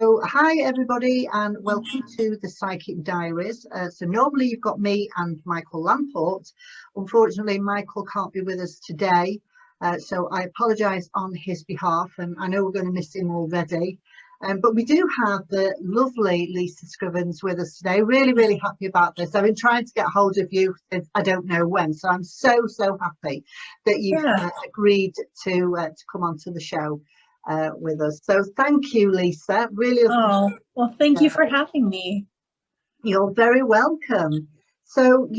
So, hi everybody, and welcome to the Psychic Diaries. So normally you've got me and Michael Lamport. Unfortunately, Michael can't be with us today, so I apologise on his behalf, and I know we're going to miss him already. But we do have the lovely Lisa Scrivens with us today. Really, really happy about this. I've been trying to get hold of you since I don't know when, so I'm so happy that you've agreed to come onto the show with us. So thank you, Lisa. Really. Oh, well, thank you for having me. You're very welcome. So,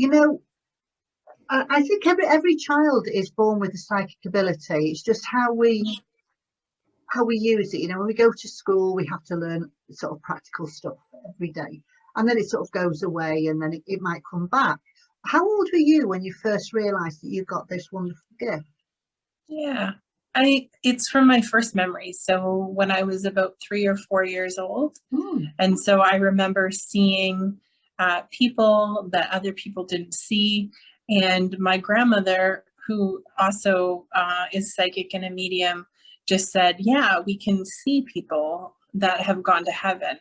I think every child is born with a psychic ability. It's just how we use it. When we go to school, we have to learn sort of practical stuff every day, and then it sort of goes away, and then it might come back. How old were you when you first realized that you got this wonderful gift? Yeah, it's from my first memory. So when I was about 3 or 4 years old, and so I remember seeing people that other people didn't see, and my grandmother, who also is psychic and a medium, just said, yeah, we can see people that have gone to heaven.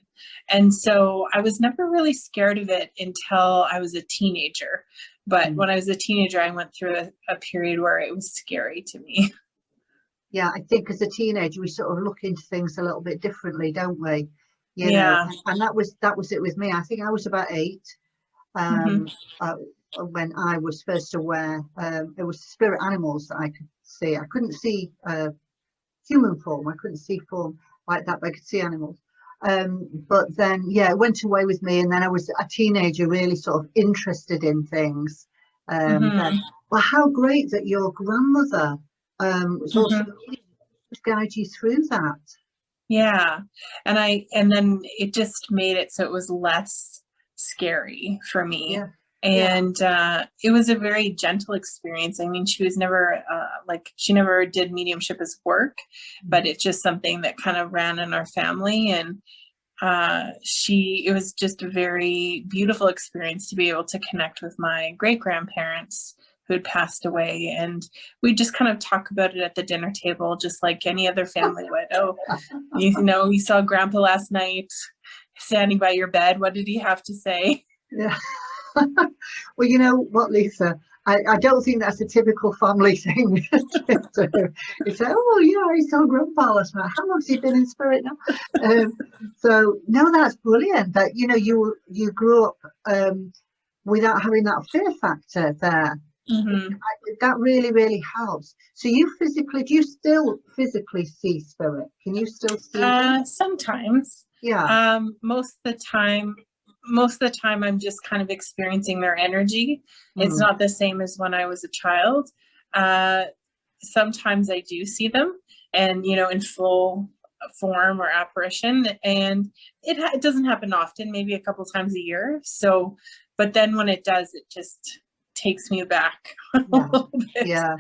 And so I was never really scared of it until I was a teenager. But when I was a teenager, I went through a period where it was scary to me. Yeah, I think as a teenager, we sort of look into things a little bit differently, don't we? Yeah. And that was it with me. I think I was about 8 when I was first aware. It was spirit animals that I could see. I couldn't see human form. I couldn't see form like that, but I could see animals. But then, yeah, it went away with me. And then I was a teenager, really sort of interested in things. Well, how great that your grandmother was also to guide you through that. Yeah. And then it just made it so it was less scary for me. Yeah. And it was a very gentle experience. I mean, she was never she never did mediumship as work, but it's just something that kind of ran in our family. And it was just a very beautiful experience to be able to connect with my great grandparents who had passed away, and we just kind of talk about it at the dinner table, just like any other family would. Oh, we saw Grandpa last night standing by your bed. What did he have to say? Yeah. Well, you know what, Lisa? I don't think that's a typical family thing. It's like, oh yeah, I saw Grandpa last night. How long's he been in spirit now? So no, that's brilliant. That you grew up without having that fear factor there. That really helps. So do you still physically see spirit? Can you still see them? Sometimes. Yeah. Most of the time I'm just kind of experiencing their energy. It's not the same as when I was a child. Sometimes I do see them, and in full form or apparition, and it doesn't happen often, maybe a couple times a year. So, but then when it does, it just takes me back a little bit. Yeah.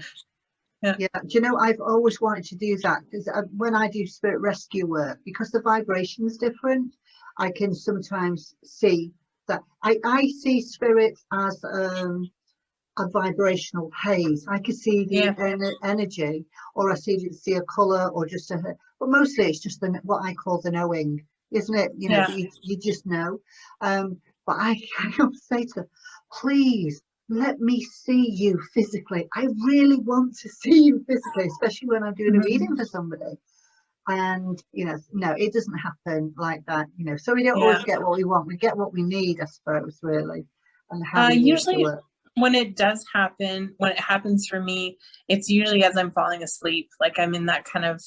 Do you know, I've always wanted to do that, because when I do spirit rescue work, because the vibration is different, I can sometimes see that I see spirit as a vibrational haze. I can see the energy, or I see a colour, or just but mostly it's just what I call the knowing, isn't it? You just know. But I cannot say to her, please let me see you physically. I really want to see you physically, especially when I'm doing a reading for somebody. And no, it doesn't happen like that. So we don't always get what we want. We get what we need, I suppose, really. And how usually when it happens for me, it's usually as I'm falling asleep, like I'm in that kind of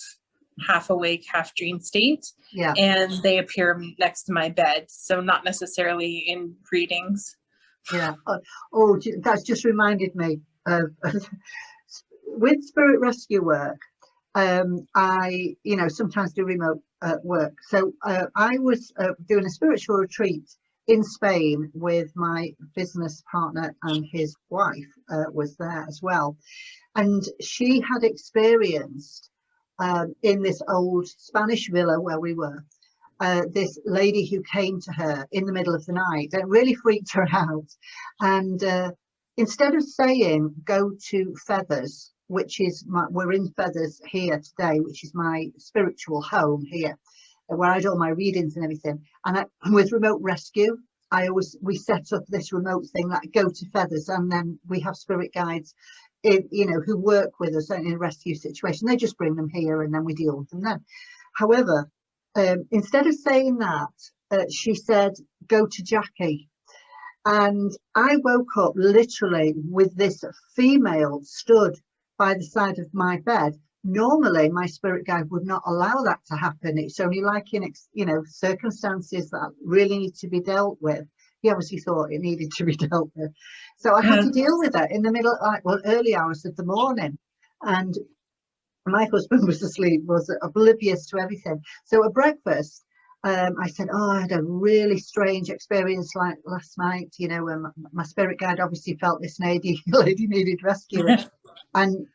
half awake, half dream state. Yeah. And they appear next to my bed, so not necessarily in readings. Yeah. Oh, that's just reminded me of with spirit rescue work. I sometimes do remote work. So I was doing a spiritual retreat in Spain with my business partner, and his wife was there as well. And she had experienced in this old Spanish villa where we were, this lady who came to her in the middle of the night. It really freaked her out. And instead of saying, go to Feathers, which is we're in Feathers here today, which is my spiritual home here. where I do all my readings and everything. And with remote rescue, we set up this remote thing that go to Feathers, and then we have spirit guides, who work with us in a rescue situation. They just bring them here, and then we deal with them then. However, instead of saying that, she said, "Go to Jackie." And I woke up literally with this female stood by the side of my bed. Normally, my spirit guide would not allow that to happen. It's only like in, circumstances that really need to be dealt with. He obviously thought it needed to be dealt with. So I had to deal with it in the middle, early hours of the morning. And my husband was asleep, was oblivious to everything. So at breakfast, I said, I had a really strange experience like last night, when my spirit guide obviously felt this lady needed rescuing. and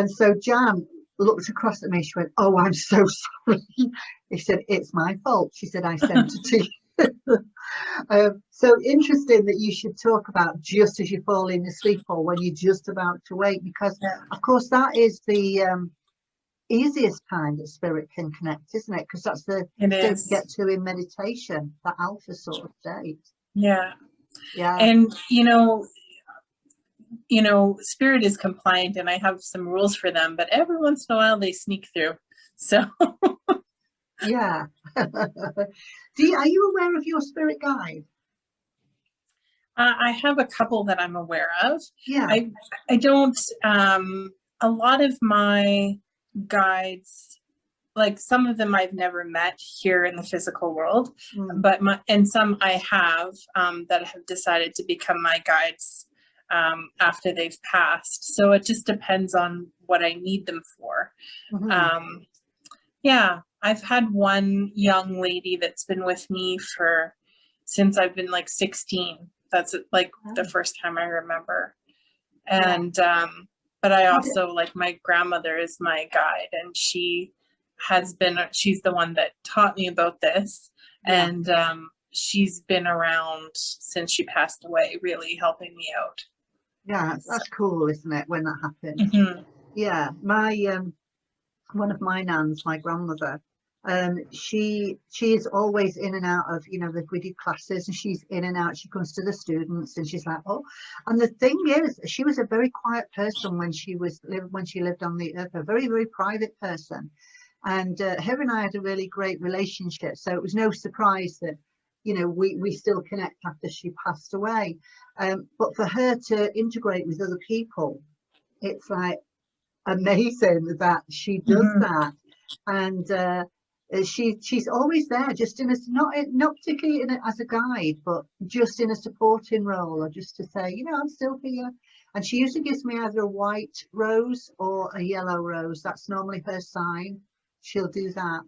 so Jan looked across at me. She went, "Oh, I'm so sorry." He said, "It's my fault." She said, "I sent it to you." So interesting that you should talk about just as you're falling asleep or when you're just about to wake, because of course that is the easiest kind that spirit can connect, isn't it? Because that's the state to get to in meditation, that alpha sort of state. Yeah. And spirit is compliant, and I have some rules for them, but every once in a while they sneak through. So yeah. Are you aware of your spirit guide? I have a couple that I'm aware of. Yeah. I don't a lot of my guides, like some of them I've never met here in the physical world, but some I have that have decided to become my guides after they've passed. So it just depends on what I need them for. I've had one young lady that's been with me since I've been like 16. That's the first time I remember. And but I also, like, my grandmother is my guide, and she's the one that taught me about this. And she's been around since she passed away, really helping me out. Yeah, that's cool, isn't it, when that happens? Yeah, my one of my nans, my grandmother, she is always in and out of, we do classes, and she's in and out. She comes to the students, and she's like, oh. And the thing is, she was a very quiet person when she lived on the earth, a very, very private person. And her and I had a really great relationship, so it was no surprise that we still connect after she passed away. But for her to integrate with other people, it's like amazing that she does that. And she's always there, just in a not particularly as a guide, but just in a supporting role, or just to say, I'm still here. And she usually gives me either a white rose or a yellow rose. That's normally her sign. She'll do that,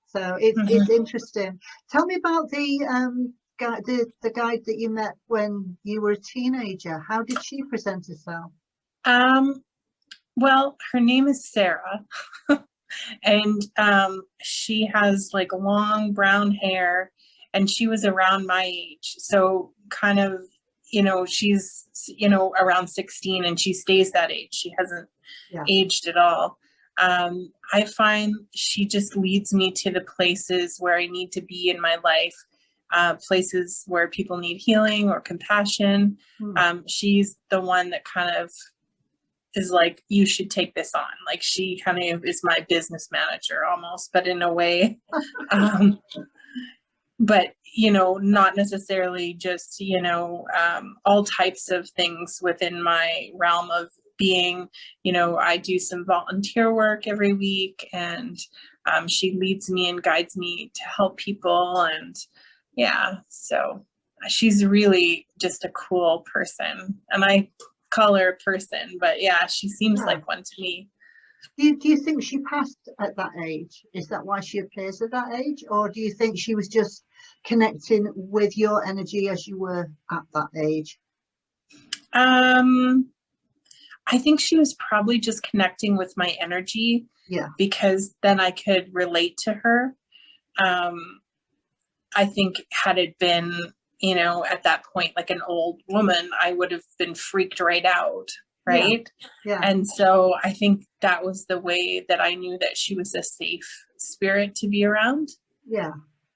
so it's interesting. Tell me about the guide that you met when you were a teenager. How did she present herself? Well, her name is Sarah. And she has like long brown hair, and she was around my age. So kind of, she's, around 16, and she stays that age. She hasn't aged at all. I find she just leads me to the places where I need to be in my life, places where people need healing or compassion. She's the one that kind of is like, you should take this on. Like, she kind of is my business manager almost, but in a way, but, not necessarily just, all types of things within my realm of being. I do some volunteer work every week, and she leads me and guides me to help people. And so she's really just a cool person, and I call her a person, but she seems like one to me. Do you think she passed at that age? Is that why she appears at that age? Or do you think she was just connecting with your energy as you were at that age? I think she was probably just connecting with my energy, because then I could relate to her. I think had it been, at that point, like an old woman, I would have been freaked right out. Right. And so I think that was the way that I knew that she was a safe spirit to be around.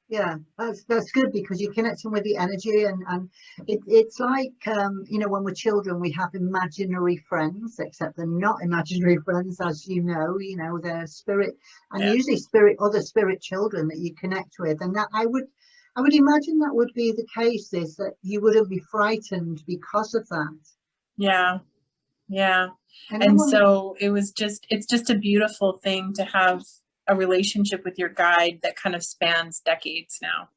Yeah, that's good, because you're connecting with the energy, and it's like when we're children we have imaginary friends, except they're not imaginary friends, as they're spirit, and usually other spirit children that you connect with, and that I would imagine that would be the case, is that you wouldn't be frightened because of that. Yeah. And so it's just a beautiful thing to have a relationship with your guide that kind of spans decades now,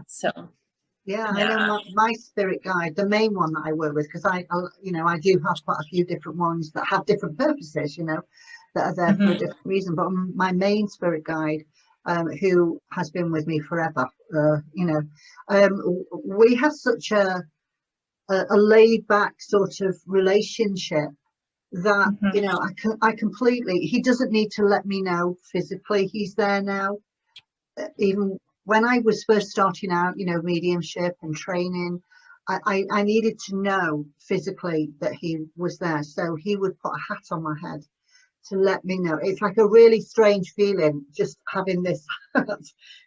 So I know my spirit guide, the main one that I work with, because I do have quite a few different ones that have different purposes, that are there for a different reason. But my main spirit guide, who has been with me forever, we have such a laid back sort of relationship that I completely, he doesn't need to let me know physically he's there now. Even when I was first starting out, mediumship and training, I needed to know physically that he was there. So he would put a hat on my head to let me know. It's like a really strange feeling, just having this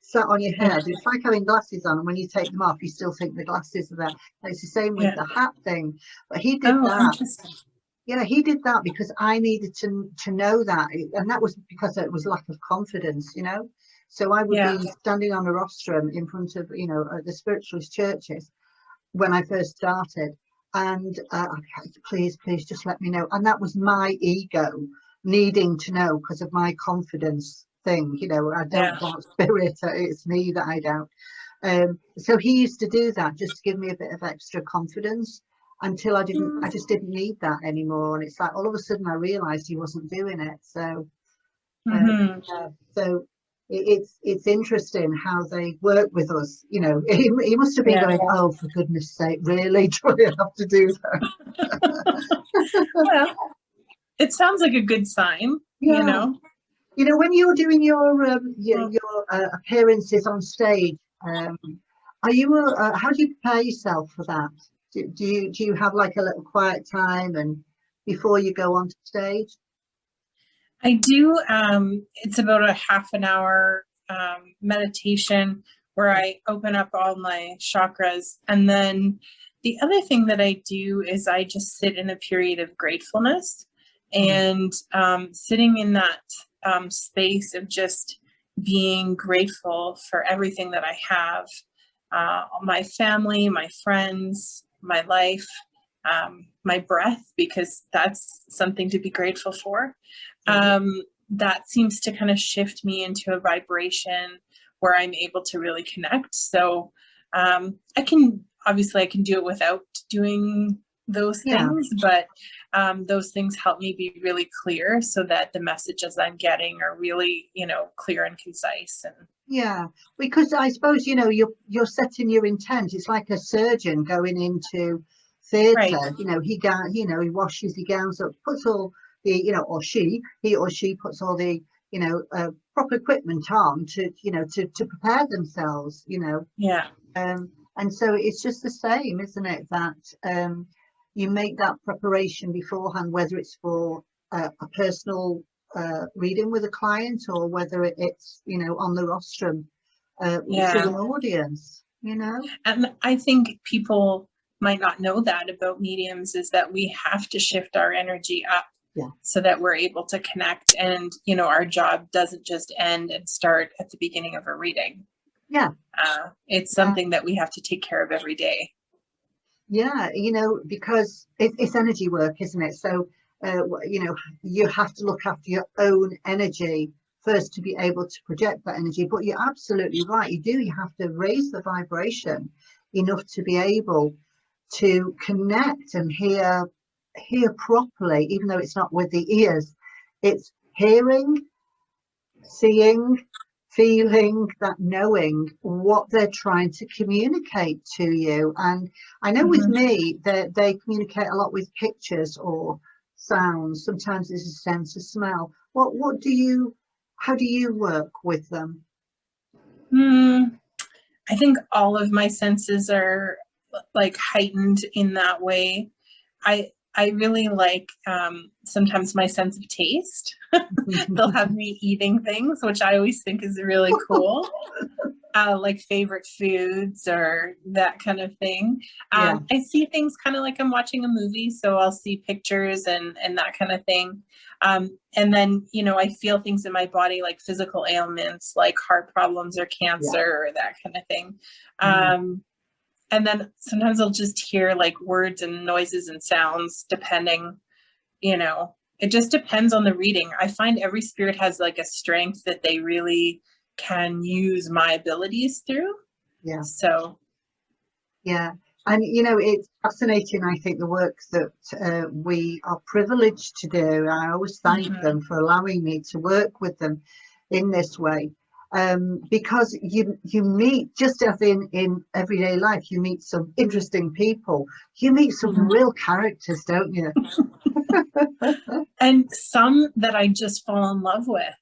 sat on your head. It's like having glasses on, and when you take them off, you still think the glasses are there. And it's the same with the hat thing. But he did that. Interesting. Yeah, he did that because I needed to know that, and that was because it was lack of confidence, So I would be standing on a rostrum in front of, the spiritualist churches when I first started, and please, just let me know. And that was my ego needing to know because of my confidence thing. I don't doubt spirit; it's me that I doubt. So he used to do that just to give me a bit of extra confidence, until I just didn't need that anymore. And it's like all of a sudden I realized he wasn't doing it. So so it's interesting how they work with us. He must have been going, oh, for goodness sake, really, do I have to do that? Well, it sounds like a good sign. When you're doing your appearances on stage, are you how do you prepare yourself for that? Do you have like a little quiet time and before you go on stage? I do. It's about a half an hour meditation where I open up all my chakras. And then the other thing that I do is I just sit in a period of gratefulness, and sitting in that space of just being grateful for everything that I have, my family, my friends, my life, my breath, because that's something to be grateful for. That seems to kind of shift me into a vibration where I'm able to really connect. So I can do it without doing those things, but those things help me be really clear so that the messages I'm getting are really, clear and concise. And because I suppose, you're setting your intent. It's like a surgeon going into theatre, he washes the gowns up, puts all the, he or she puts all the, proper equipment on to prepare themselves, and so it's just the same, isn't it, that you make that preparation beforehand, whether it's for a personal reading with a client, or whether it's on the rostrum to an audience, And I think people might not know that about mediums, is that we have to shift our energy up so that we're able to connect, and our job doesn't just end and start at the beginning of a reading. It's something that we have to take care of every day. Because it's energy work, isn't it? So you have to look after your own energy first to be able to project that energy. But you're absolutely right, you have to raise the vibration enough to be able to connect and hear properly, even though it's not with the ears. It's hearing, seeing, feeling, that knowing what they're trying to communicate to you. And I know with me that they communicate a lot with pictures or sounds. Sometimes it's a sense of smell. How do you work with them? I think all of my senses are like heightened in that way. I really like sometimes my sense of taste. They'll have me eating things, which I always think is really cool. Like favorite foods or that kind of thing. Yeah. I see things kind of like I'm watching a movie, so I'll see pictures and that kind of thing. And then, you know, I feel things in my body like physical ailments, like heart problems or cancer or that kind of thing. And then sometimes I'll just hear like words and noises and sounds depending, you know, it just depends on the reading. I find every spirit has like a strength that they really can use my abilities through. Yeah. So. Yeah. And, you know, it's fascinating, I think, the work that we are privileged to do. I always thank them for allowing me to work with them in this way. Because you meet, just as in everyday life, you meet some interesting people. You meet some real characters, don't you? And some that I just fall in love with.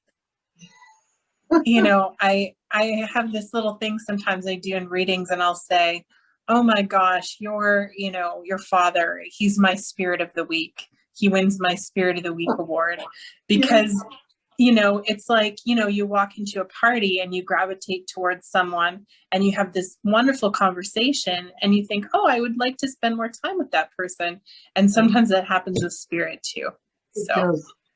You know, I have this little thing sometimes I do in readings, and I'll say, oh my gosh, your father, he's my spirit of the week. He wins my spirit of the week award. Because you know, it's like, you know, you walk into a party and you gravitate towards someone and you have this wonderful conversation and you think, oh, I would like to spend more time with that person. And sometimes that happens with spirit too.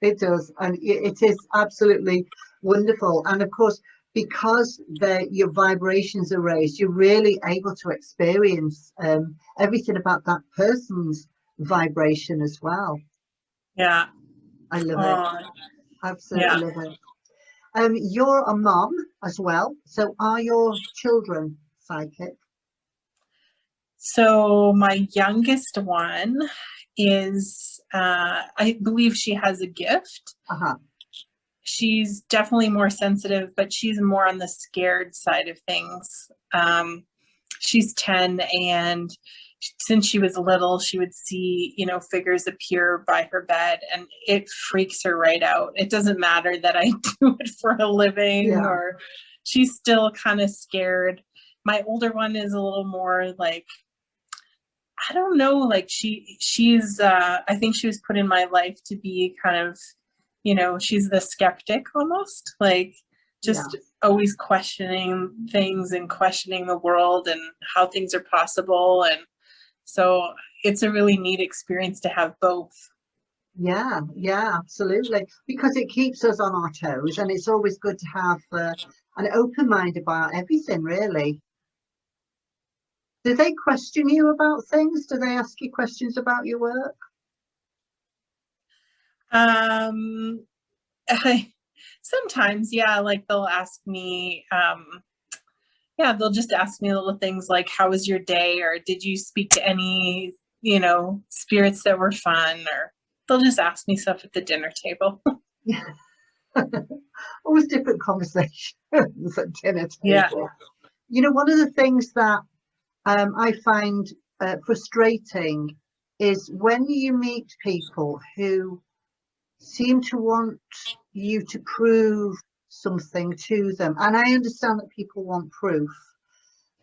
It does. And it is absolutely wonderful. And of course, because your vibrations are raised, you're really able to experience everything about that person's vibration as well. Yeah. I love it. Absolutely love it. You're a mom as well. So are your children psychic? So my youngest one is, I believe she has a gift. She's definitely more sensitive, but she's more on the scared side of things. She's 10, and since she was little, she would see, you know, figures appear by her bed, and it freaks her right out. It doesn't matter that I do it for a living, or she's still kind of scared. My older one is a little more like, I don't know, like she's I think she was put in my life to be kind of, you know, she's the skeptic almost, like just always questioning things and questioning the world and how things are possible. And so it's a really neat experience to have both. Yeah, absolutely. Because it keeps us on our toes, and it's always good to have an open mind about everything, really. Do they question you about things? Do they ask you questions about your work? Sometimes, like they'll ask me, they'll just ask me little things like, how was your day? Or did you speak to any, you know, spirits that were fun? Or they'll just ask me stuff at the dinner table. Always different conversations at dinner table. Yeah. You know, one of the things that I find frustrating is when you meet people who seem to want you to prove something to them. And I understand that people want proof,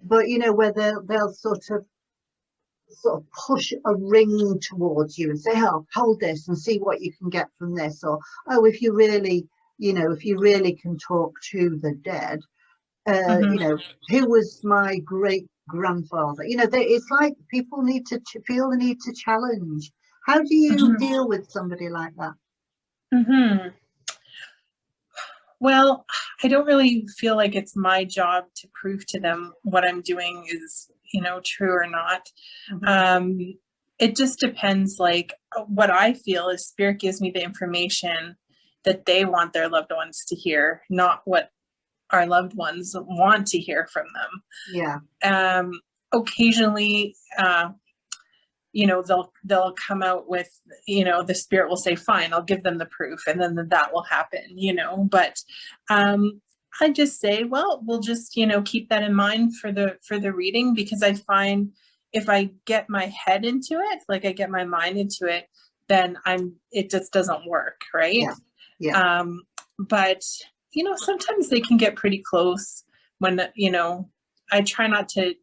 but you know, where they'll sort of push a ring towards you and say, oh, hold this and see what you can get from this. Or, oh, if you really can talk to the dead, you know, who was my great grandfather? You know, it's like people need to feel the need to challenge. How do you deal with somebody like that? Well, I don't really feel like it's my job to prove to them what I'm doing is, you know, true or not. It just depends. Like what I feel is spirit gives me the information that they want their loved ones to hear, not what our loved ones want to hear from them. Yeah. Occasionally, you know, they'll come out with, you know, the spirit will say, fine, I'll give them the proof, and then that will happen, you know. But I just say, well, we'll just, you know, keep that in mind for the reading, because I find if I get my head into it, like I get my mind into it, then it just doesn't work, right? Yeah. But you know, sometimes they can get pretty close when, you know, I try not to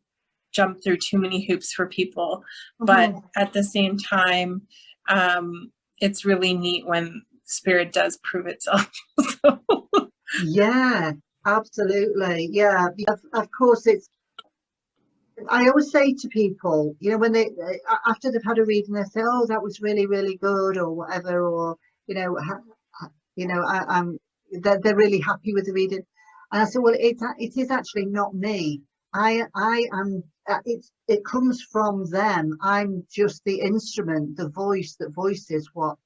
jump through too many hoops for people, but at the same time, it's really neat when spirit does prove itself. So, Yeah, absolutely. Yeah, of course I always say to people, when after they've had a reading, they say, "Oh, that was really, really good," or whatever, or they're really happy with the reading. And I said, "Well, it is actually not me. I am. It comes from them. I'm just the instrument, the voice that voices what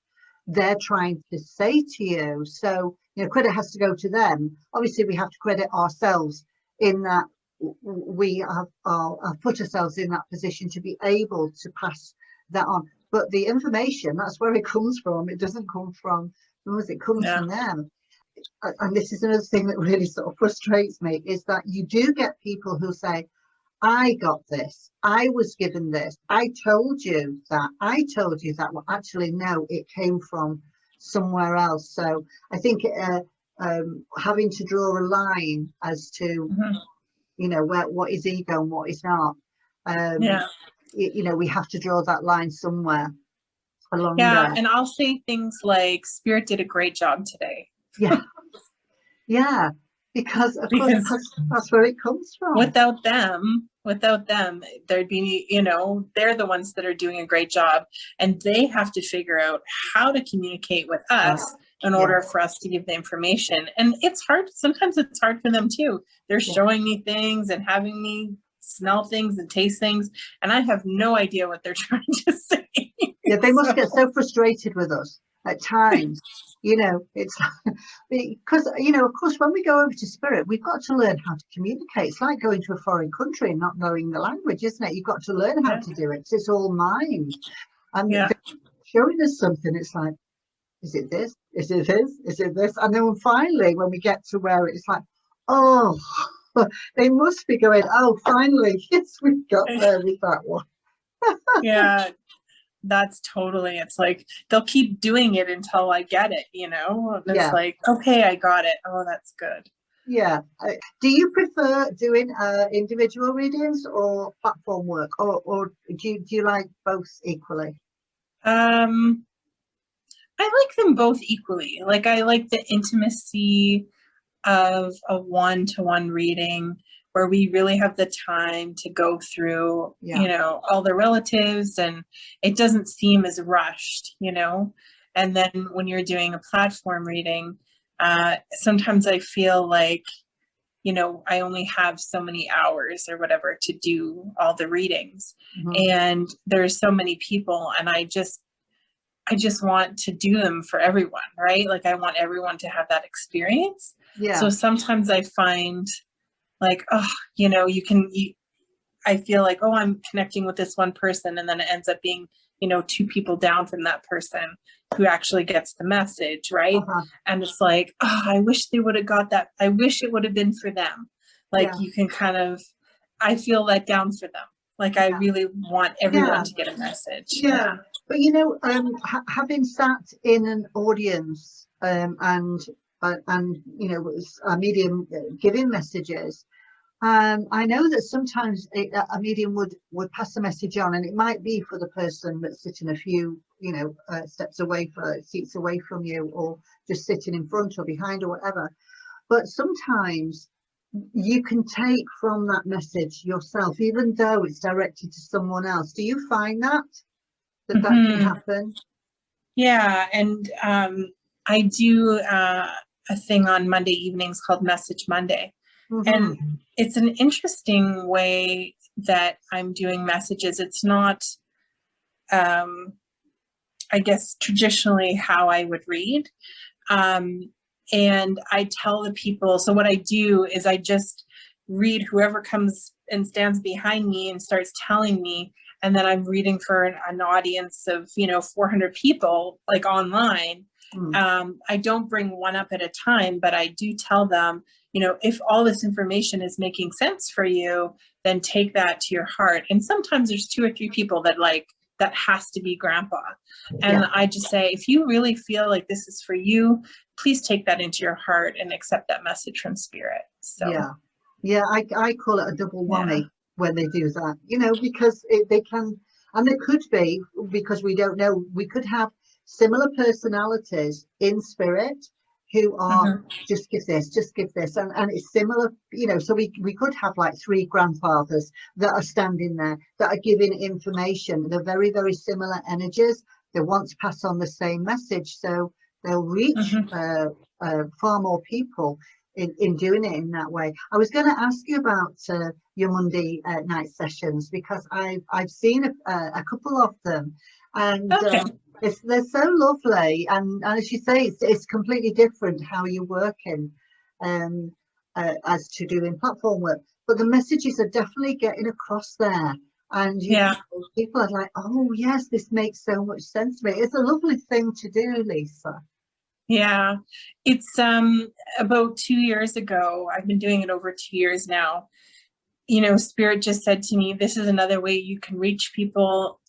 they're trying to say to you. So, credit has to go to them. Obviously, we have to credit ourselves in that we have put ourselves in that position to be able to pass that on. But the information, that's where it comes from. It doesn't come from us, it comes from them. And this is another thing that really sort of frustrates me, is that you do get people who say, "I got this, I was given this, I told you that." Well, actually, no, it came from somewhere else. So I think having to draw a line as to, what is ego and what is not. We have to draw that line somewhere along there. And I'll say things like, "Spirit did a great job today." Yeah, because of course that's where it comes from. Without them, there'd be, they're the ones that are doing a great job, and they have to figure out how to communicate with us in order for us to give the information. And it's hard. Sometimes it's hard for them too. They're showing me things and having me smell things and taste things, and I have no idea what they're trying to say. Yeah, they must get so frustrated with us at times. It's because, of course, when we go over to spirit, we've got to learn how to communicate. It's like going to a foreign country and not knowing the language, isn't it? You've got to learn how to do it. It's all mind. And showing us something, it's like, is it this? Is it this? Is it this? And then finally, when we get to where it's like, oh, they must be going, "Oh, finally, yes, we got there with that one." Yeah. That's totally, it's like they'll keep doing it until I get it, and it's like, okay, I got it. Oh, that's good. Yeah. Do you prefer doing individual readings or platform work, or do you like both equally? I like them both equally. Like, I like the intimacy of a one-to-one reading where we really have the time to go through, all the relatives, and it doesn't seem as rushed, And then when you're doing a platform reading, sometimes I feel like, I only have so many hours or whatever to do all the readings. And there's so many people, and I just want to do them for everyone, right? Like, I want everyone to have that experience. So sometimes I find like, I feel like, oh, I'm connecting with this one person, and then it ends up being, two people down from that person who actually gets the message, right? And it's like, oh, I wish they would have got that. I wish it would have been for them. Like, you can kind of, I feel let down for them. Like, I really want everyone to get a message. But having sat in an audience and a medium giving messages, I know that sometimes a medium would pass a message on, and it might be for the person that's sitting a few seats away from you, or just sitting in front or behind or whatever. But sometimes you can take from that message yourself, even though it's directed to someone else. Do you find that can happen? Yeah, and I do a thing on Monday evenings called Message Monday. And it's an interesting way that I'm doing messages. It's not, I guess, traditionally how I would read. And I tell the people, so what I do is I just read whoever comes and stands behind me and starts telling me, and then I'm reading for an audience of 400 people, like, online. I don't bring one up at a time, but I do tell them, if all this information is making sense for you, then take that to your heart. And sometimes there's 2 or 3 people that has to be grandpa. And I just say, if you really feel like this is for you, please take that into your heart and accept that message from spirit. So I call it a double whammy when they do that, because they can, And there could be, because we don't know, we could have similar personalities in spirit who are just give this, and it's similar, you know. So we could have like three grandfathers that are standing there that are giving information. They're very, very similar energies. They want to pass on the same message, so they'll reach far more people in doing it in that way. I was going to ask you about your Monday night sessions, because I've seen a couple of them, and they're so lovely, and as you say, it's completely different how you're working as to doing platform work, but the messages are definitely getting across there, and people are like, oh yes, this makes so much sense to me. It's a lovely thing to do, Lisa. Yeah, it's about 2 years ago. I've been doing it over 2 years now. You know, Spirit just said to me, this is another way you can reach people,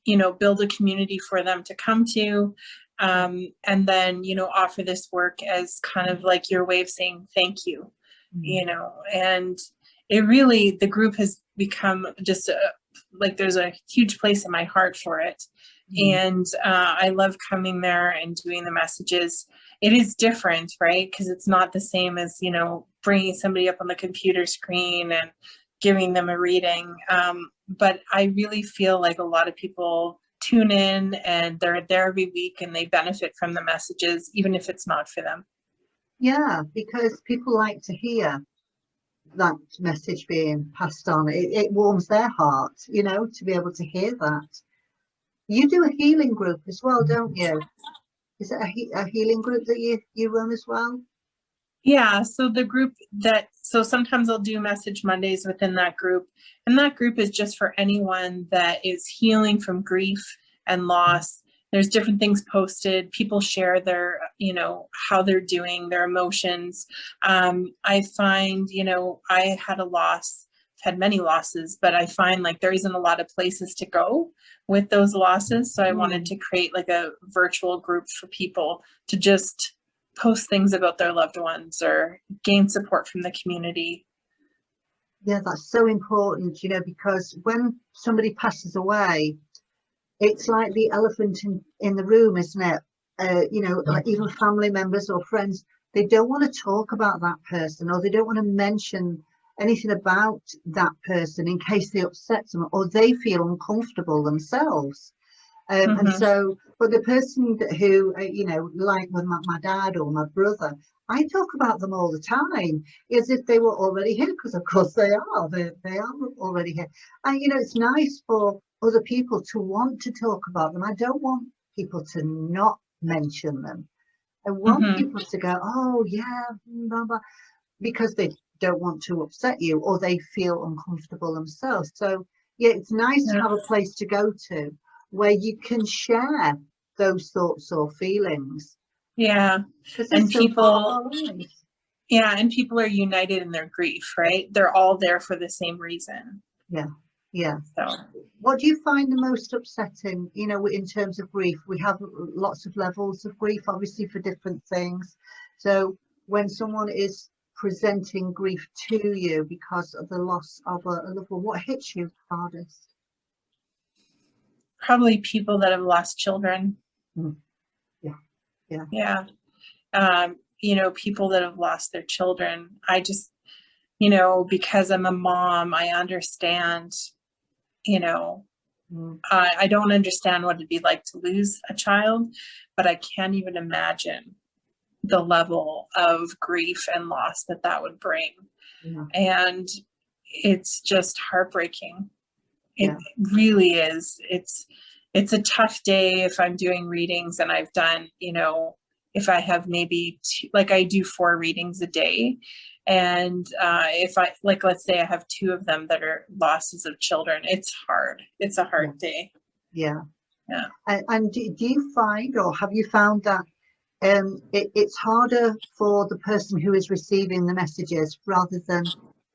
you know, build a community for them to come to, and then, you know, offer this work as kind of like your way of saying thank you, you know. And it really, the group has become just like there's a huge place in my heart for it. And I love coming there and doing the messages. It is different, right? Because it's not the same as, you know, bringing somebody up on the computer screen and giving them a reading. But I really feel like a lot of people tune in and they're there every week and they benefit from the messages, even if it's not for them. Yeah, because people like to hear that message being passed on. It warms their heart, you know, to be able to hear that. You do a healing group as well, don't you? Is it a healing group that you run as well? Yeah, so the group so sometimes I'll do Message Mondays within that group. And that group is just for anyone that is healing from grief and loss. There's different things posted. People share their, you know, how they're doing, their emotions. I find, you know, I had a loss, had many losses, but I find like there isn't a lot of places to go with those losses. So I wanted to create like a virtual group for people to just post things about their loved ones or gain support from the community. Yeah, that's so important, you know, because when somebody passes away, it's like the elephant in the room, isn't it? You know, like even family members or friends, they don't want to talk about that person, or they don't want to mention anything about that person in case they upset them or they feel uncomfortable themselves. And so, but the person who, you know, like with my dad or my brother, I talk about them all the time as if they were already here, because of course they are. They are already here. And, you know, it's nice for other people to want to talk about them. I don't want people to not mention them. I want people to go, oh, yeah, blah, blah, because they don't want to upset you or they feel uncomfortable themselves. So, yeah, it's nice to have a place to go to where you can share those thoughts or feelings. Yeah. And so and people are united in their grief, right? They're all there for the same reason. Yeah. So what do you find the most upsetting, you know, in terms of grief? We have lots of levels of grief, obviously, for different things. So when someone is presenting grief to you because of the loss of a loved one, what hits you hardest? Probably people that have lost children. Yeah. You know, people that have lost their children. I just, you know, because I'm a mom, I understand, you know, I don't understand what it'd be like to lose a child, but I can't even imagine the level of grief and loss that would bring. And it's just heartbreaking. It really is. It's a tough day if I'm doing readings and I've done, you know, if I have maybe like I do 4 readings a day. And if I, like, let's say I have 2 of them that are losses of children, it's hard. It's a hard day. Yeah. And do you find, or have you found that it's harder for the person who is receiving the messages rather than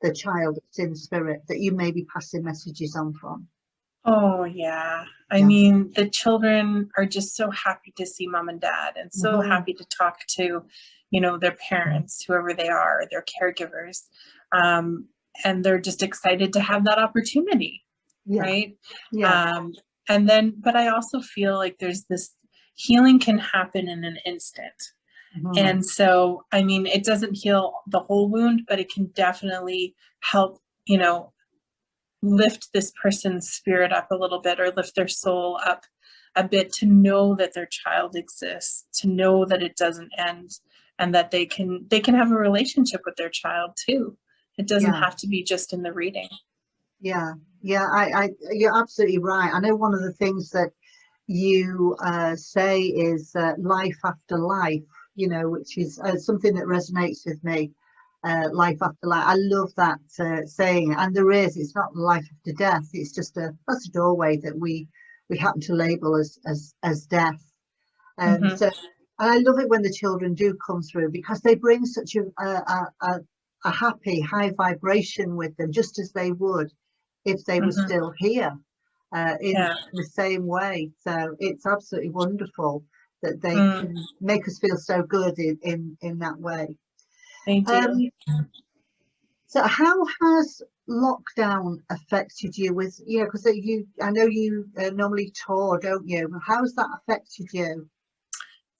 the child that's in spirit that you may be passing messages on from? Oh, yeah. I mean, the children are just so happy to see mom and dad and so happy to talk to, you know, their parents, whoever they are, their caregivers. And they're just excited to have that opportunity. right? Yeah. And then, but I also feel like there's this healing can happen in an instant. And so, I mean, it doesn't heal the whole wound, but it can definitely help, you know, lift this person's spirit up a little bit, or lift their soul up a bit, to know that their child exists, to know that it doesn't end, and that they can have a relationship with their child too. It doesn't have to be just in the reading. Yeah, you're absolutely right. I know one of the things that you say is life after life, you know, which is something that resonates with me. Life after life. I love that saying. And it's not life after death. It's just that's a doorway that we happen to label as death. And so I love it when the children do come through, because they bring such a happy, high vibration with them, just as they would if they were still here in the same way. So it's absolutely wonderful that they can make us feel so good in that way. They do. So how has lockdown affected you with, you know, because I know you normally tour, don't you? How's that affected you?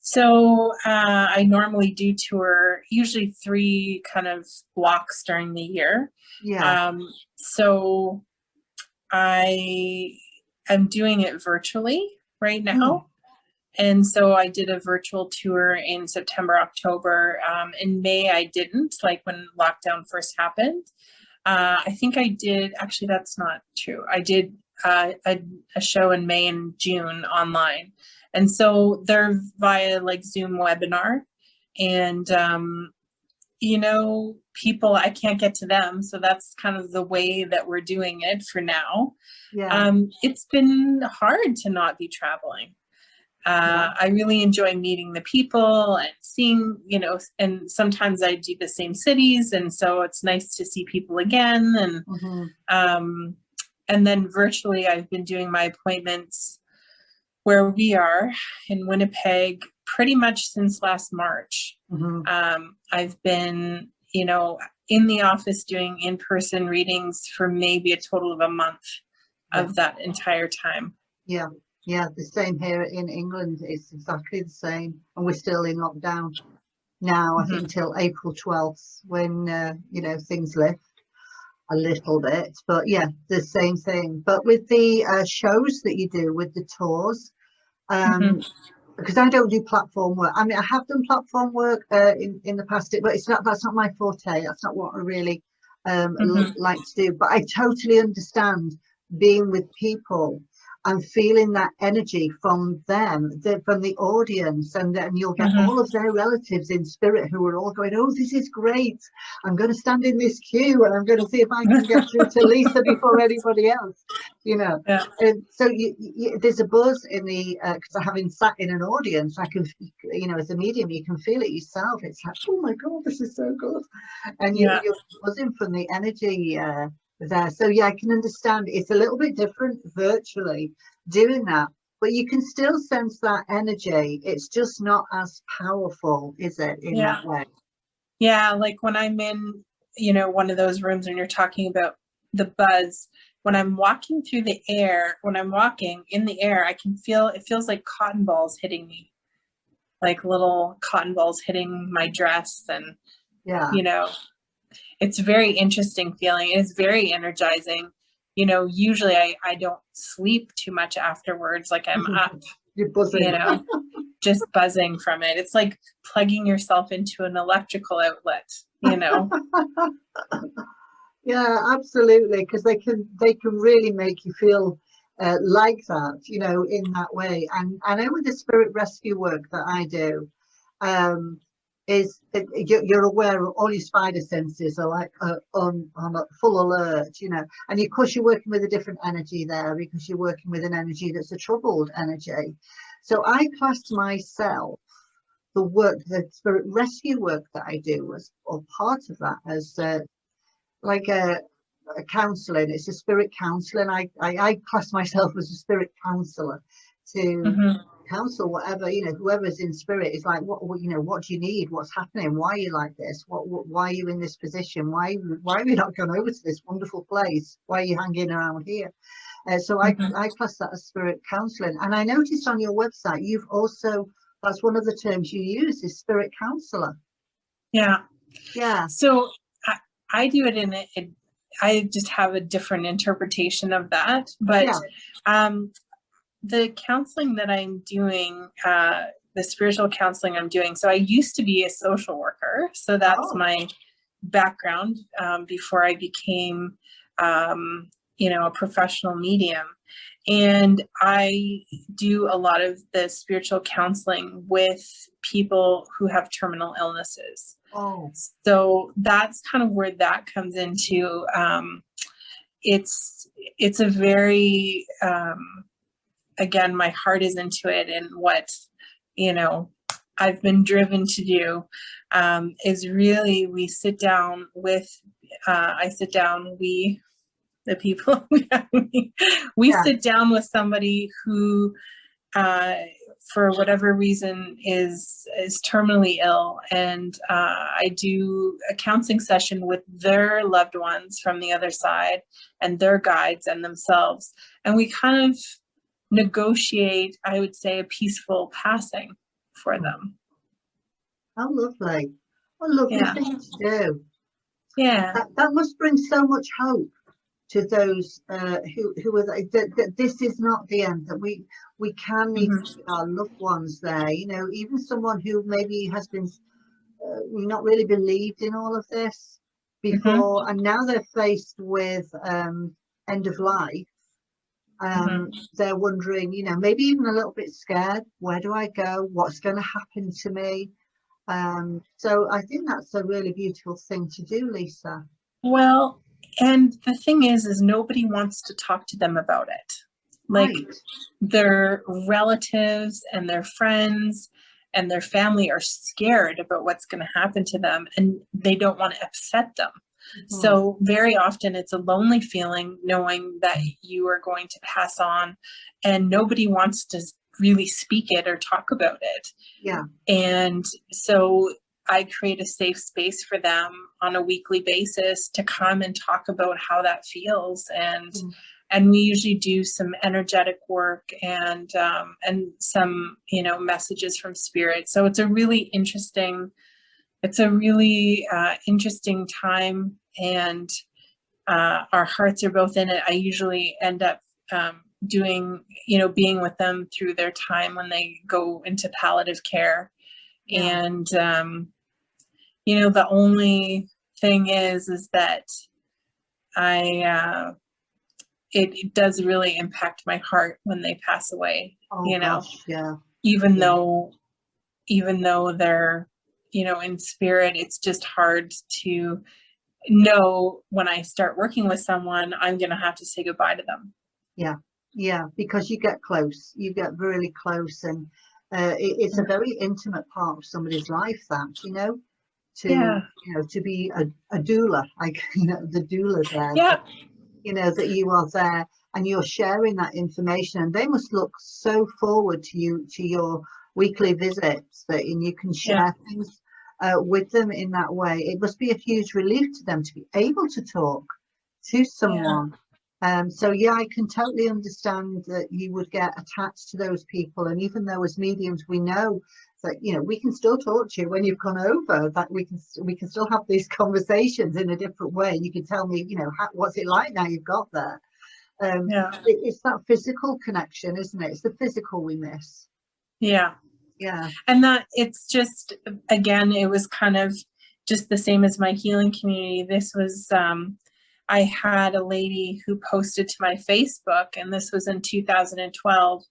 So I normally do tour usually 3 kind of blocks during the year. So I am doing it virtually right now. And so I did a virtual tour in September, October. In May, I didn't, like when lockdown first happened. I think I did, actually, that's not true. I did a show in May and June online. And so they're via like Zoom webinar. And, you know, people, I can't get to them. So that's kind of the way that we're doing it for now. It's been hard to not be traveling. I really enjoy meeting the people and seeing, you know, and sometimes I do the same cities. And so it's nice to see people again. And then virtually, I've been doing my appointments where we are in Winnipeg pretty much since last March. I've been, you know, in the office doing in-person readings for maybe a total of a month of that entire time. Yeah, the same here in England. It's exactly the same, and we're still in lockdown now. I think until April 12th, when you know, things lift a little bit. But yeah, the same thing. But with the shows that you do, with the tours, because I don't do platform work. I mean, I have done platform work in the past, but that's not my forte. That's not what I really like to do. But I totally understand being with people and feeling that energy from them, from the audience, and then you'll get all of their relatives in spirit who are all going, oh, this is great. I'm going to stand in this queue and I'm going to see if I can get through to Lisa before anybody else, you know. And so there's a buzz in the, because having sat in an audience, I can, you know, as a medium, you can feel it yourself. It's like, oh my God, this is so good. And you're buzzing from the energy there. So yeah, I can understand it's a little bit different virtually doing that, but you can still sense that energy. It's just not as powerful, is it, in that way? Yeah, like when I'm in, you know, one of those rooms and you're talking about the buzz, when I'm walking through the air, when I'm walking in the air, I can feel, it feels like cotton balls hitting me, like little cotton balls hitting my dress. And you know, it's very interesting feeling. It's very energizing. You know, usually I don't sleep too much afterwards. Like I'm up, you're buzzing, you know, just buzzing from it. It's like plugging yourself into an electrical outlet, you know. Yeah, absolutely, because they can really make you feel like that, you know, in that way. And I know with the spirit rescue work that I do, you're aware of all your spider senses are like on full alert, you know, and of course you're working with a different energy there, because you're working with an energy that's a troubled energy. So I classed myself, the spirit rescue work that I do, or part of that, as like a counselling. It's a spirit counselling. I class myself as a spirit counsellor to counsel, whatever, you know, whoever's in spirit is like, you know, what do you need? What's happening? Why are you like this? Why are you in this position? Why have you not gone over to this wonderful place? Why are you hanging around here? So I class that as spirit counseling. And I noticed on your website, you've also, that's one of the terms you use, is spirit counselor. Yeah. Yeah. So I do it I just have a different interpretation of that. But the counseling that I'm doing, the spiritual counseling I'm doing, so I used to be a social worker. So that's my background before I became, you know, a professional medium. And I do a lot of the spiritual counseling with people who have terminal illnesses. So that's kind of where that comes into. It's a very, again, my heart is into it, and what, you know, I've been driven to do is really, we sit down with, the people, we sit down with somebody who, for whatever reason is terminally ill, and I do a counseling session with their loved ones from the other side and their guides and themselves, and we kind of negotiate, I would say, a peaceful passing for them. How lovely. What a lovely thing to do. Yeah. That must bring so much hope to those who are that this is not the end, that we can meet our loved ones there, you know, even someone who maybe has been not really believed in all of this before, and now they're faced with end of life. They're wondering, you know, maybe even a little bit scared, where do I go, what's going to happen to me? So I think that's a really beautiful thing to do, Lisa. Well, and the thing is nobody wants to talk to them about it. Like their relatives and their friends and their family are scared about what's going to happen to them, and they don't want to upset them. So very often it's a lonely feeling knowing that you are going to pass on, and nobody wants to really speak it or talk about it. Yeah. And so I create a safe space for them on a weekly basis to come and talk about how that feels. And we usually do some energetic work and some, you know, messages from spirit. So it's a really interesting time, and our hearts are both in it. I usually end up doing, you know, being with them through their time when they go into palliative care. Yeah. And, you know, the only thing is that it does really impact my heart when they pass away, you know, even though they're, you know, in spirit, it's just hard to know when I start working with someone, I'm going to have to say goodbye to them. Yeah. Yeah. Because you get close, you get really close, and it's a very intimate part of somebody's life, that, you know, you know, to be a doula, like, you know, the doula there. Yeah. That, you know, that you are there and you're sharing that information, and they must look so forward to your weekly visits, that you can share things with them in that way. It must be a huge relief to them to be able to talk to someone. So yeah, I can totally understand that you would get attached to those people, and even though as mediums we know that, you know, we can still talk to you when you've gone over, that we can still have these conversations in a different way. You can tell me, you know, what's it like now you've got there. It's that physical connection, isn't it? It's the physical we miss. Yeah. Yeah. And that it's just, again, it was kind of just the same as my healing community. This was, I had a lady who posted to my Facebook, and this was in 2012.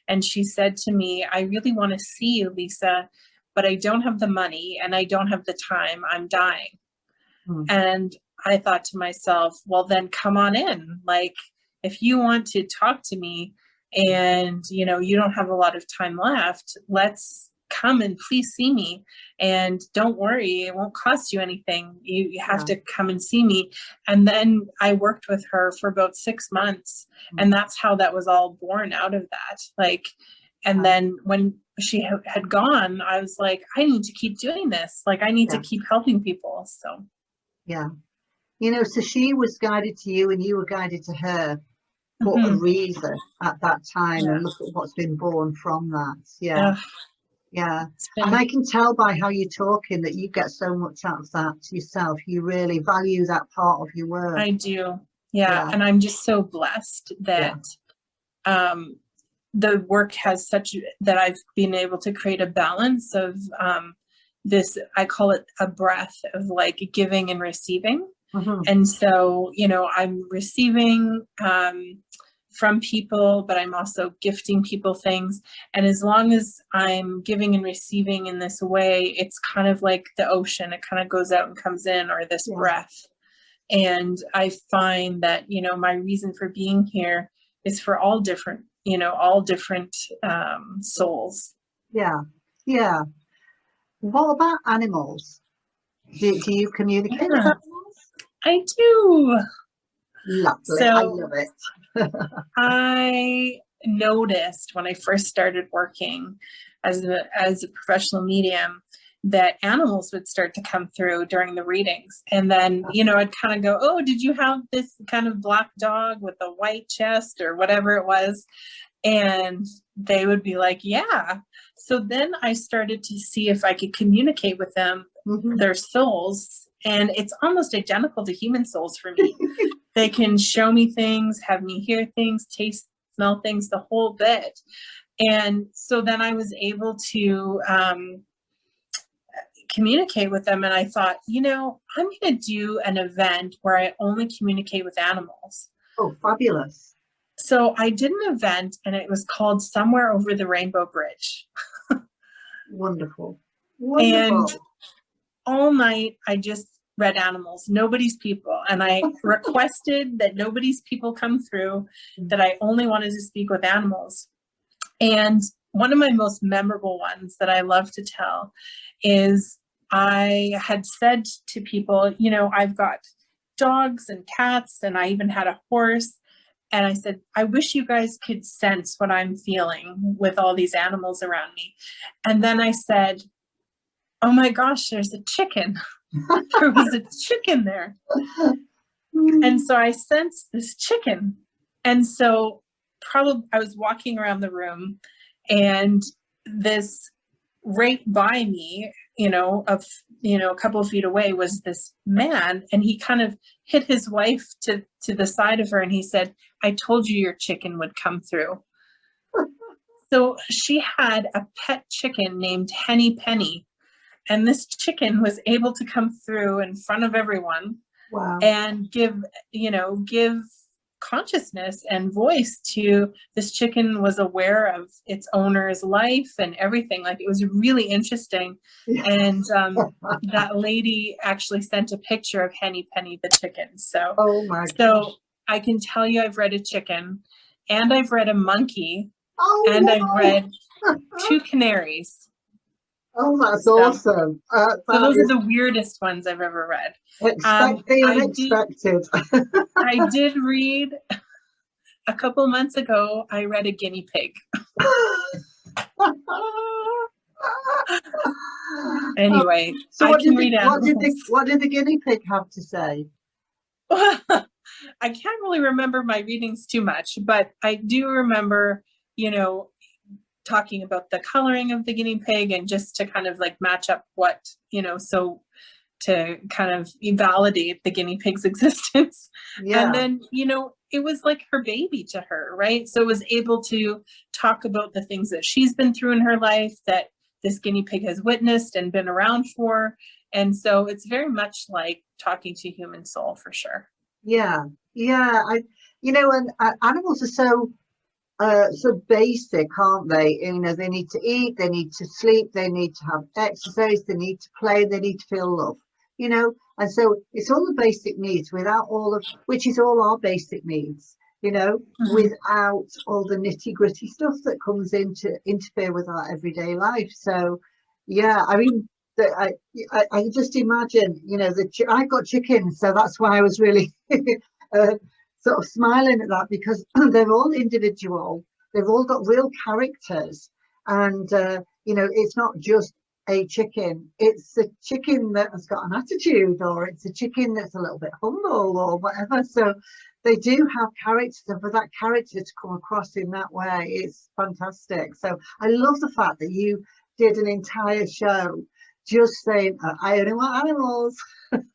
And she said to me, I really want to see you, Lisa, but I don't have the money and I don't have the time. I'm dying. And I thought to myself, well, then come on in. Like, if you want to talk to me and, you know, you don't have a lot of time left, let's come and please see me. And don't worry, it won't cost you anything. You have to come and see me. And then I worked with her for about 6 months. And that's how that was all born out of that. Like, And then when she had gone, I was like, I need to keep doing this. Like, I need to keep helping people. So, yeah. You know, so she was guided to you and you were guided to her for a reason at that time. And look at what's been born from that. Yeah. Yeah. And I can tell by how you're talking that you get so much out of that yourself. You really value that part of your work. I do. Yeah. And I'm just so blessed that the work has such that I've been able to create a balance of this, I call it a breath of like giving and receiving. And so, you know, I'm receiving from people, but I'm also gifting people things. And as long as I'm giving and receiving in this way, it's kind of like the ocean. It kind of goes out and comes in, or this breath. And I find that, you know, my reason for being here is for all different, you know, all different souls. Yeah. Yeah. What about animals? Do you communicate with animals? I do. Lovely. So I love it. I noticed when I first started working as a professional medium that animals would start to come through during the readings. And then, you know, I'd kind of go, oh, did you have this kind of black dog with a white chest or whatever it was? And they would be like, yeah. So then I started to see if I could communicate with them, their souls. And it's almost identical to human souls for me. They can show me things, have me hear things, taste, smell things, the whole bit. And so then I was able to communicate with them. And I thought, you know, I'm going to do an event where I only communicate with animals. Oh, fabulous. So I did an event and it was called Somewhere Over the Rainbow Bridge. Wonderful. And all night I just read animals, nobody's people. And I requested that nobody's people come through, that I only wanted to speak with animals. And one of my most memorable ones that I love to tell is I had said to people, you know, I've got dogs and cats, and I even had a horse. And I said, I wish you guys could sense what I'm feeling with all these animals around me. And then I said, oh my gosh, there's a chicken. There was a chicken there. And so I sensed this chicken. And so probably I was walking around the room, and this right by me, you know, a couple of feet away was this man, and he kind of hit his wife to the side of her, and he said, I told you your chicken would come through. So she had a pet chicken named Henny Penny, and this chicken was able to come through in front of everyone. Wow. And give consciousness and voice to this chicken. Was aware of its owner's life and everything. Like, it was really interesting. And that lady actually sent a picture of Henny Penny the chicken. So, so I can tell you I've read a chicken, and I've read a monkey, and I've read 2 canaries. Oh, that's awesome. So those are the weirdest ones I've ever read. The unexpected. I did read, a couple months ago, I read a guinea pig. Anyway, so what did the guinea pig have to say? I can't really remember my readings too much, but I do remember, you know, talking about the coloring of the guinea pig, and just to kind of like match up what, you know, so to kind of validate the guinea pig's existence. And then, you know, it was like her baby to her, right? So it was able to talk about the things that she's been through in her life, that this guinea pig has witnessed and been around for. And so it's very much like talking to human soul, for sure. Yeah. You know, and animals are so basic, aren't they? You know, they need to eat, they need to sleep, they need to have exercise, they need to play, they need to feel love, you know. And so it's all the basic needs, without which is all our basic needs, you know, without all the nitty gritty stuff that comes in to interfere with our everyday life. So yeah, I mean, I just imagine, you know, I got chickens, so that's why I was really sort of smiling at that, because they're all individual, they've all got real characters, And you know, it's not just a chicken, it's a chicken that has got an attitude, or it's a chicken that's a little bit humble or whatever. So they do have characters, and for that character to come across in that way, it's fantastic. So I love the fact that you did an entire show just saying, I only want animals. That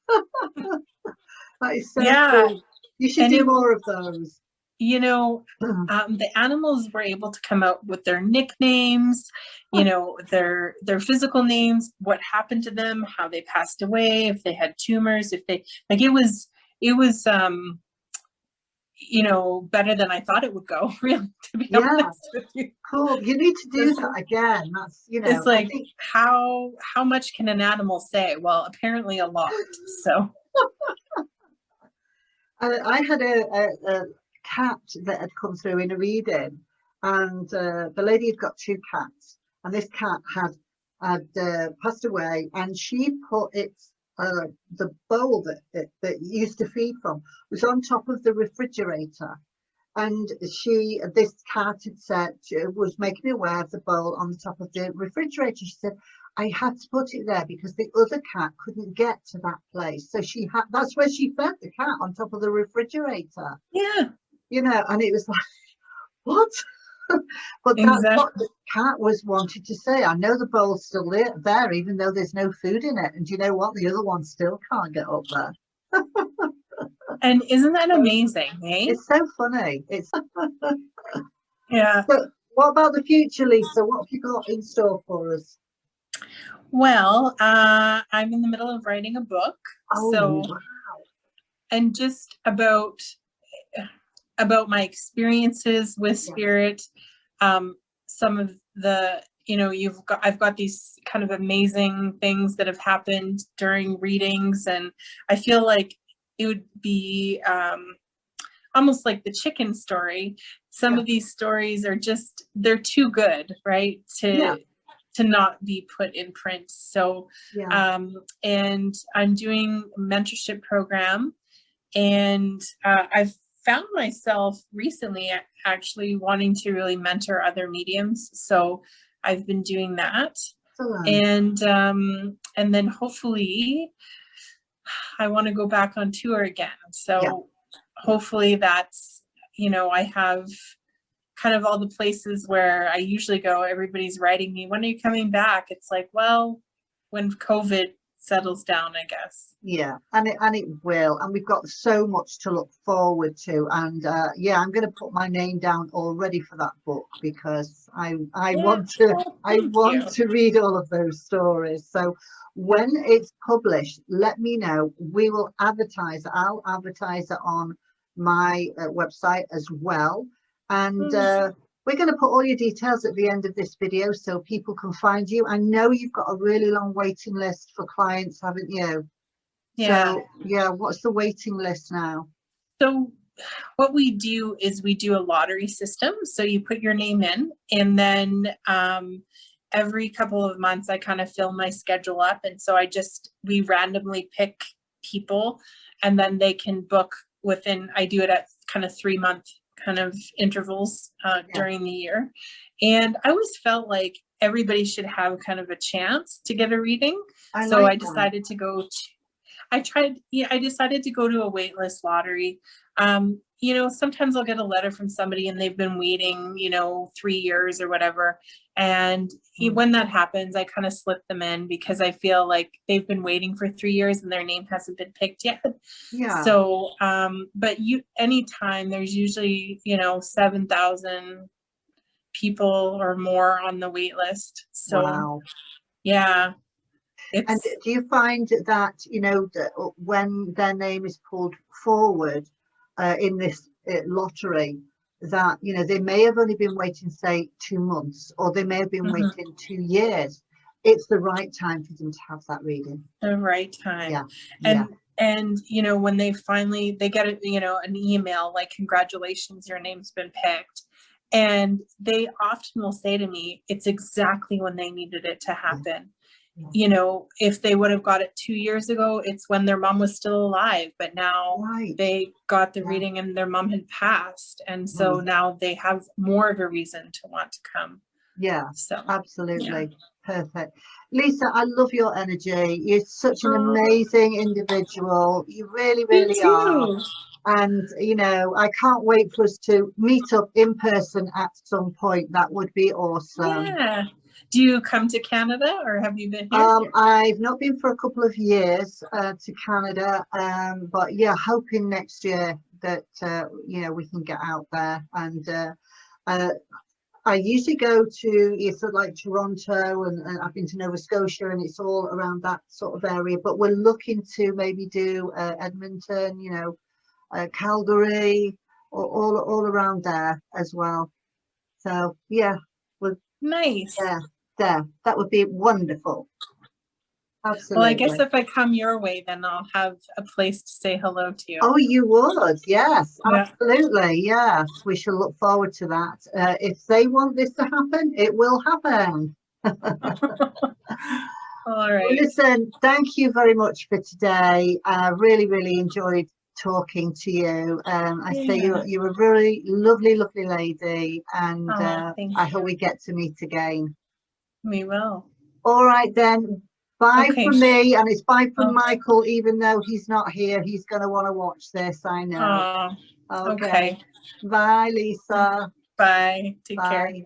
is so cool. You should do more of those. You know, the animals were able to come out with their nicknames, you know, their physical names, what happened to them, how they passed away, if they had tumors, if they, like, it was you know, better than I thought it would go, really, to be honest with you. Cool. You need to do that again. That's, you know, it's like, how much can an animal say? Well, apparently a lot. So I had a cat that had come through in a reading, and the lady had got two cats, and this cat had passed away, and she put its the bowl that it used to feed from was on top of the refrigerator, and this cat had said, was making me aware of the bowl on the top of the refrigerator. She said, I had to put it there because the other cat couldn't get to that place. So that's where she fed the cat, on top of the refrigerator. Yeah. You know, and it was like, what? But exactly. That's what the cat was wanted to say. I know the bowl's still there, even though there's no food in it. And do you know what? The other one still can't get up there. And isn't that amazing, eh? It's so funny. It's yeah. So what about the future, Lisa? What have you got in store for us? Well, I'm in the middle of writing a book. Wow. And just about my experiences with spirit, some of the, you know, I've got these kind of amazing things that have happened during readings, and I feel like it would be almost like the chicken story. Some of these stories are just, they're too good, right, to not be put in print. So and I'm doing a mentorship program, and I've found myself recently actually wanting to really mentor other mediums. So I've been doing that. And then hopefully I want to go back on tour again. So hopefully that's, you know, I have kind of all the places where I usually go. Everybody's writing me, when are you coming back? It's like, well, when COVID settles down, I guess. Yeah, and it will, and we've got so much to look forward to. And I'm going to put my name down already for that book, because I want to read all of those stories. So when it's published, let me know. We will advertise. I'll advertise it on my website as well, and we're going to put all your details at the end of this video so people can find you. I know you've got a really long waiting list for clients, haven't you? Yeah. So, yeah, what's the waiting list now? So what we do is we do a lottery system. So you put your name in, and then every couple of months I kind of fill my schedule up. And so we randomly pick people, and then they can book within, I do it at kind of 3-month kind of intervals during the year. And I always felt like everybody should have kind of a chance to get a reading. I decided to go I decided to go to a waitlist lottery. You know, sometimes I'll get a letter from somebody and they've been waiting, you know, 3 years or whatever. And when that happens, I kind of slip them in, because I feel like they've been waiting for 3 years and their name hasn't been picked yet. Yeah. So, but anytime, there's usually, you know, 7,000 people or more on the wait list. So, yeah. And do you find that, you know, that when their name is pulled forward in this lottery, that, you know, they may have only been waiting, say, 2 months, or they may have been waiting 2 years, it's the right time for them to have that reading. The right time. Yeah. And you know, when they get you know, an email like, congratulations, your name's been picked. And they often will say to me, it's exactly when they needed it to happen. You know, if they would have got it 2 years ago, it's when their mom was still alive, but now they got the reading and their mom had passed. And so now they have more of a reason to want to come. Yeah, So absolutely. yeah. Perfect. Lisa, I love your energy. You're such an amazing individual. You really, Me really are. too. And, you know, I can't wait for us to meet up in person at some point. That would be awesome. Yeah. Do you come to Canada, or have you been here? I've not been for a couple of years to Canada, but yeah, hoping next year that, you know, we can get out there. And I usually go to sort of like Toronto, and I've been to Nova Scotia, and it's all around that sort of area. But we're looking to maybe do Edmonton, you know, Calgary, or all around there as well. So yeah, we're Nice. there. That would be wonderful. Well, I guess Absolutely. if I come your way, then I'll have a place to say hello to you. Oh, you would? Yes, Yeah. absolutely. Yes, we shall look forward to that. If they want this to happen, it will happen. All Well, right. listen, thank you very much for today. I really, really enjoyed talking to you. I say Yeah. you're a really lovely, lovely lady, and Oh, thank I you. hope we get to meet again. We will. All right then. Bye Okay. from me, and it's bye from Okay. Michael, even though he's not here. He's going to want to watch this, I know. Oh, Okay. okay. Bye, Lisa. Bye. Take care. Bye.